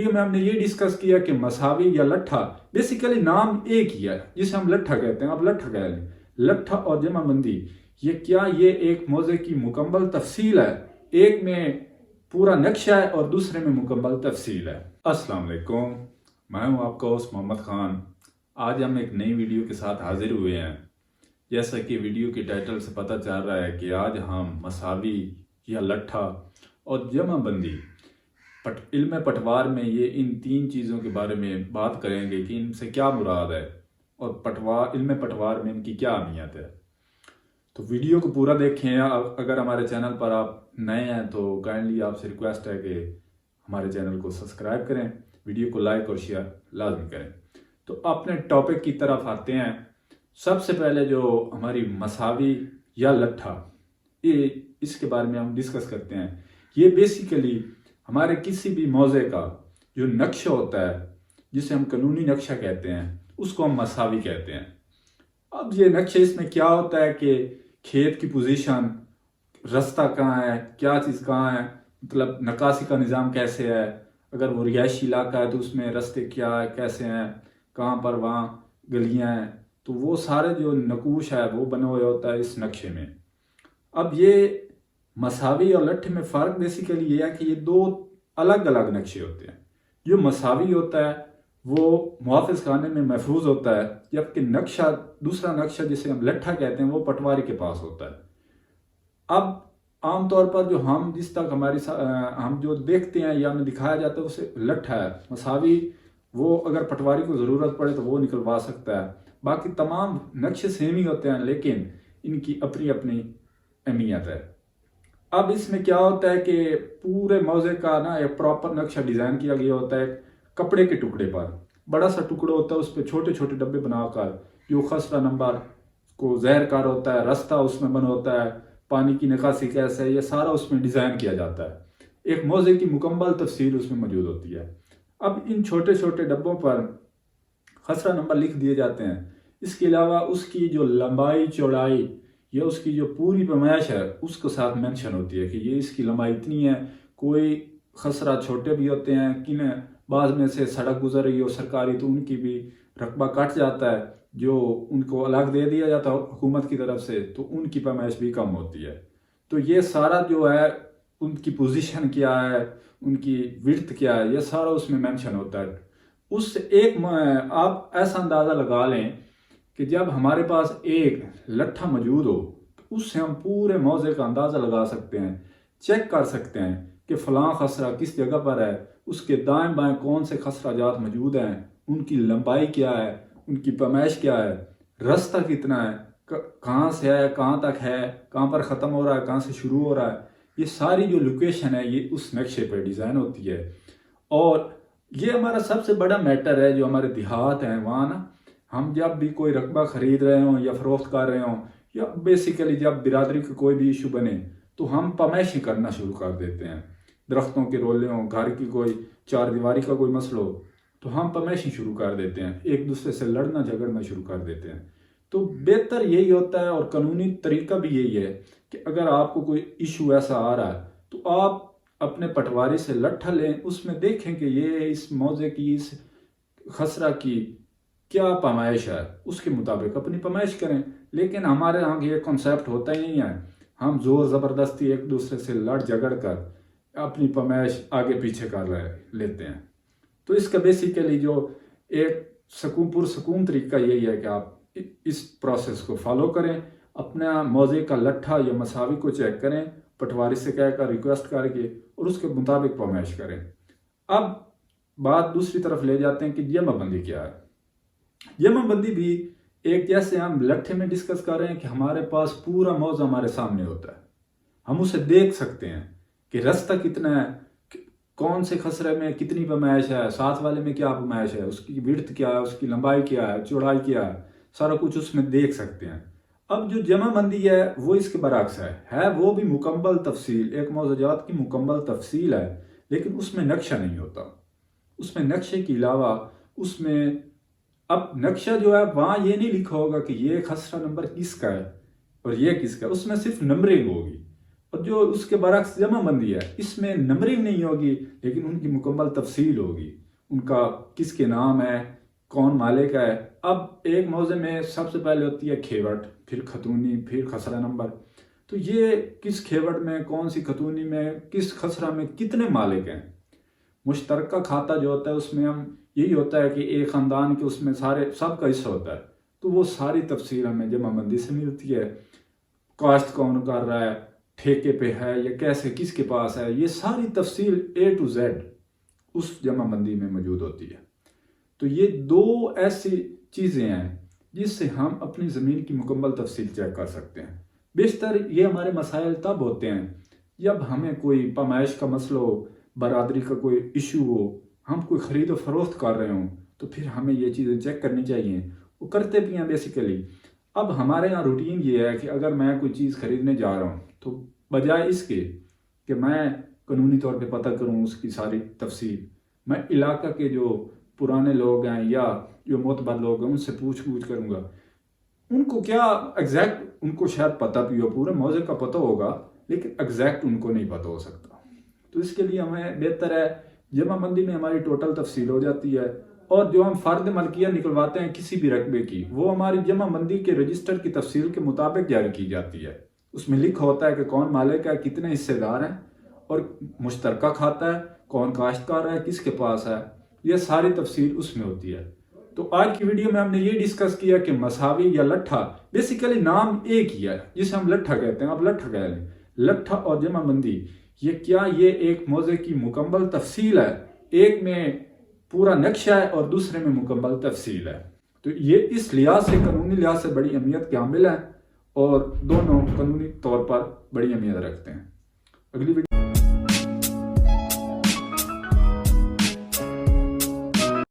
Video میں ہم نے یہ ڈسکس کیا کہ مساوی یا لٹھا بیسیکلی نام ایک ہی ہے جسے ہم لٹھا کہتے ہیں. اب لٹھا کہہ لیں. لٹھا اور جمع بندی یہ ایک موضوع کی مکمل تفصیل ہے. ایک میں پورا نقشہ ہے اور دوسرے میں مکمل تفصیل ہے. السلام علیکم، میں ہوں آپ کا ہوسٹ محمد خان. آج ہم ایک نئی ویڈیو کے ساتھ حاضر ہوئے ہیں. جیسا کہ ویڈیو کی ٹائٹل سے پتہ چل رہا ہے کہ آج ہم مساوی یا لٹھا اور جمع بندی علم پٹوار میں ان تین چیزوں کے بارے میں بات کریں گے کہ ان سے کیا مراد ہے اور علم پٹوار میں ان کی کیا اہمیت ہے. تو ویڈیو کو پورا دیکھیں. اگر ہمارے چینل پر آپ نئے ہیں تو کائنڈلی آپ سے ریکویسٹ ہے کہ ہمارے چینل کو سبسکرائب کریں، ویڈیو کو لائک اور شیئر لازمی کریں. تو اپنے ٹاپک کی طرف آتے ہیں. سب سے پہلے جو ہماری مساوی یا لٹھا، اس کے بارے میں ہم ڈسکس کرتے ہیں. یہ بیسیکلی ہمارے کسی بھی موضوع کا جو نقشہ ہوتا ہے جسے ہم قانونی نقشہ کہتے ہیں اس کو ہم مساوی کہتے ہیں. اب یہ نقشہ اس میں کیا ہوتا ہے کہ کھیت کی پوزیشن، رستہ کہاں ہے، کیا چیز کہاں ہے، مطلب نکاسی کا نظام کیسے ہے، اگر وہ رہائشی علاقہ ہے تو اس میں رستے کیا ہے، کیسے ہیں، کہاں پر وہاں گلیاں ہیں، تو وہ سارے جو نقوش ہے وہ بنا ہوا ہوتا ہے اس نقشے میں. اب یہ مساوی اور لٹھے میں فرق بیسیکلی یہ ہے کہ یہ دو الگ الگ نقشے ہوتے ہیں. جو مساوی ہوتا ہے وہ محافظ خانے میں محفوظ ہوتا ہے، جبکہ دوسرا نقشہ جسے ہم لٹھا کہتے ہیں وہ پٹواری کے پاس ہوتا ہے. اب عام طور پر جو جس تک ہم جو دیکھتے ہیں یا ہمیں دکھایا جاتا ہے اسے لٹھا ہے. مساوی وہ اگر پٹواری کو ضرورت پڑے تو وہ نکلوا سکتا ہے. باقی تمام نقشے سیم ہی ہوتے ہیں لیکن ان کی اپنی اپنی اہمیت ہے. اب اس میں کیا ہوتا ہے کہ پورے موضوع کا ایک پراپر نقشہ ڈیزائن کیا گیا ہوتا ہے. کپڑے کے ٹکڑے پر بڑا سا ٹکڑا ہوتا ہے، اس پہ چھوٹے چھوٹے ڈبے بنا کر جو خسرہ نمبر کو ظاہر کر ہوتا ہے، رستہ اس میں بنا ہوتا ہے، پانی کی نکاسی کیسے ہے، یہ سارا اس میں ڈیزائن کیا جاتا ہے. ایک موضوع کی مکمل تفصیل اس میں موجود ہوتی ہے. اب ان چھوٹے چھوٹے ڈبوں پر خسرہ نمبر لکھ دیے جاتے ہیں. اس کے علاوہ اس کی جو لمبائی چوڑائی یا اس کی جو پوری پیمائش ہے اس کے ساتھ مینشن ہوتی ہے کہ یہ اس کی لمبائی اتنی ہے. کوئی خسرہ چھوٹے بھی ہوتے ہیں، بعض میں سے سڑک گزر رہی ہو سرکاری تو ان کی بھی رقبہ کٹ جاتا ہے، جو ان کو الگ دے دیا جاتا ہے حکومت کی طرف سے، تو ان کی پیمائش بھی کم ہوتی ہے. تو یہ سارا جو ہے ان کی پوزیشن کیا ہے، ان کی وڈتھ کیا ہے، یہ سارا اس میں مینشن ہوتا ہے. اس سے آپ ایسا اندازہ لگا لیں کہ جب ہمارے پاس ایک لٹھا موجود ہو تو اس سے ہم پورے موضوع کا اندازہ لگا سکتے ہیں، چیک کر سکتے ہیں کہ فلاں خسرہ کس جگہ پر ہے، اس کے دائیں بائیں کون سے خسرہ جات موجود ہیں، ان کی لمبائی کیا ہے، ان کی پیمائش کیا ہے، رستہ کتنا ہے، کہاں سے ہے، کہاں تک ہے، کہاں پر ختم ہو رہا ہے، کہاں سے شروع ہو رہا ہے. یہ ساری جو لوکیشن ہے یہ اس نقشے پر ڈیزائن ہوتی ہے. اور یہ ہمارا سب سے بڑا میٹر ہے. جو ہمارے دیہات ہیں وہاں ہم جب بھی کوئی رقبہ خرید رہے ہوں یا فروخت کر رہے ہوں یا بیسیکلی جب برادری کا کوئی بھی ایشو بنے تو ہم پیمائشی کرنا شروع کر دیتے ہیں. درختوں کے رولے ہوں، گھر کی کوئی چار دیواری کا کوئی مسئلہ ہو تو ہم پیمائشی شروع کر دیتے ہیں، ایک دوسرے سے لڑنا جھگڑنا شروع کر دیتے ہیں. تو بہتر یہی ہوتا ہے اور قانونی طریقہ بھی یہی ہے کہ اگر آپ کو کوئی ایشو ایسا آ رہا ہے تو آپ اپنے پٹواری سے لٹھا لیں، اس میں دیکھیں کہ یہ اس موضوع کی، اس خسرہ کی کیا پیمائش ہے، اس کے مطابق اپنی پیمائش کریں. لیکن ہمارے ہاں یہ کنسیپٹ ہوتا ہی نہیں ہے. ہم زور زبردستی ایک دوسرے سے لڑ جھگڑ کر اپنی پیمائش آگے پیچھے کر لیتے ہیں. تو اس کا بیسیکلی جو ایک پرسکون طریقہ یہی ہے کہ آپ اس پروسیس کو فالو کریں. اپنا موضوع کا لٹھا یا مساوی کو چیک کریں، پٹواری سے کہہ کر ریکویسٹ کر کے، اور اس کے مطابق پیمائش کریں. اب بات دوسری طرف لے جاتے ہیں کہ جمع بندی کیا ہے. جمع بندی بھی ایک جیسے ہم لٹھے میں ڈسکس کر رہے ہیں کہ ہمارے پاس پورا موضوع ہمارے سامنے ہوتا ہے، ہم اسے دیکھ سکتے ہیں کہ رستہ کتنا ہے، کون سے خسرے میں کتنی پیمائش ہے، ساتھ والے میں کیا پیمائش ہے، اس کی وڈتھ کیا ہے، اس کی لمبائی کیا ہے، چوڑائی کیا ہے، سارا کچھ اس میں دیکھ سکتے ہیں. اب جو جمع بندی ہے وہ اس کے برعکس ہے وہ بھی مکمل تفصیل، ایک موضوعات کی مکمل تفصیل ہے، لیکن اس میں نقشہ نہیں ہوتا. اس میں نقشے کے علاوہ اس میں اب نقشہ جو ہے وہاں یہ نہیں لکھا ہوگا کہ یہ خسرہ نمبر کس کا ہے اور یہ کس کا ہے. اس میں صرف نمبرنگ ہوگی اور جو اس کے برعکس جمع بندی ہے اس میں نمبرنگ نہیں ہوگی لیکن ان کی مکمل تفصیل ہوگی، ان کا کس کے نام ہے، کون مالک ہے۔ اب ایک موضوع میں سب سے پہلے ہوتی ہے کھیوٹ، پھر خطونی، پھر خسرہ نمبر۔ تو یہ کس کھیوٹ میں، کون سی خطونی میں، کس خسرہ میں کتنے مالک ہیں۔ مشترکہ کھاتا جو ہوتا ہے اس میں ہم یہی ہوتا ہے کہ ایک خاندان کے اس میں سب کا حصہ ہوتا ہے، تو وہ ساری تفصیل ہمیں جمع بندی سے ملتی ہے۔ کاشت کون کر رہا ہے، ٹھیکے پہ ہے یا کیسے، کس کے پاس ہے، یہ ساری تفصیل A to Z اس جمع بندی میں موجود ہوتی ہے۔ تو یہ دو ایسی چیزیں ہیں جس سے ہم اپنی زمین کی مکمل تفصیل چیک کر سکتے ہیں۔ بیشتر یہ ہمارے مسائل تب ہوتے ہیں جب ہمیں کوئی پیمائش کا مسئلہ ہو، برادری کا کوئی ایشو ہو، ہم کوئی خرید و فروخت کر رہے ہوں، تو پھر ہمیں یہ چیزیں چیک کرنی چاہیے۔ وہ کرتے بھی ہیں بیسیکلی۔ اب ہمارے یہاں روٹین یہ ہے کہ اگر میں کوئی چیز خریدنے جا رہا ہوں تو بجائے اس کے کہ میں قانونی طور پہ پتہ کروں اس کی ساری تفصیل، میں علاقہ کے جو پرانے لوگ ہیں یا جو معتبر لوگ ہیں ان سے پوچھ کروں گا۔ ان کو کیا ایگزیکٹ، ان کو شاید پتہ بھی ہو، پورے موضوع کا پتہ ہوگا لیکن ایگزیکٹ ان کو نہیں پتہ ہو سکتا۔ تو اس کے لیے ہمیں بہتر ہے جمع بندی میں ہماری ٹوٹل تفصیل ہو جاتی ہے، اور جو ہم فرد ملکیت نکلواتے ہیں کسی بھی رقبے کی، وہ ہماری جمع بندی کے رجسٹر کی تفصیل کے مطابق جاری کی جاتی ہے۔ اس میں لکھا ہوتا ہے کہ کون مالک ہے، کتنے حصے دار ہیں، اور مشترکہ کھاتا ہے، کون کاشتکار ہے، کس کے پاس ہے، یہ ساری تفصیل اس میں ہوتی ہے۔ تو آج کی ویڈیو میں ہم نے یہ ڈسکس کیا کہ مساوی یا لٹھا، بیسیکلی نام ایک ہی ہے جسے ہم لٹھا کہتے ہیں، اب لٹھا کہہ لیں۔ لٹھا اور جمع بندی یہ ایک موضوع کی مکمل تفصیل ہے، ایک میں پورا نقشہ ہے اور دوسرے میں مکمل تفصیل ہے۔ تو یہ اس لحاظ سے، قانونی لحاظ سے بڑی اہمیت کے حامل ہے، اور دونوں قانونی طور پر بڑی اہمیت رکھتے ہیں۔ اگلی ویڈیو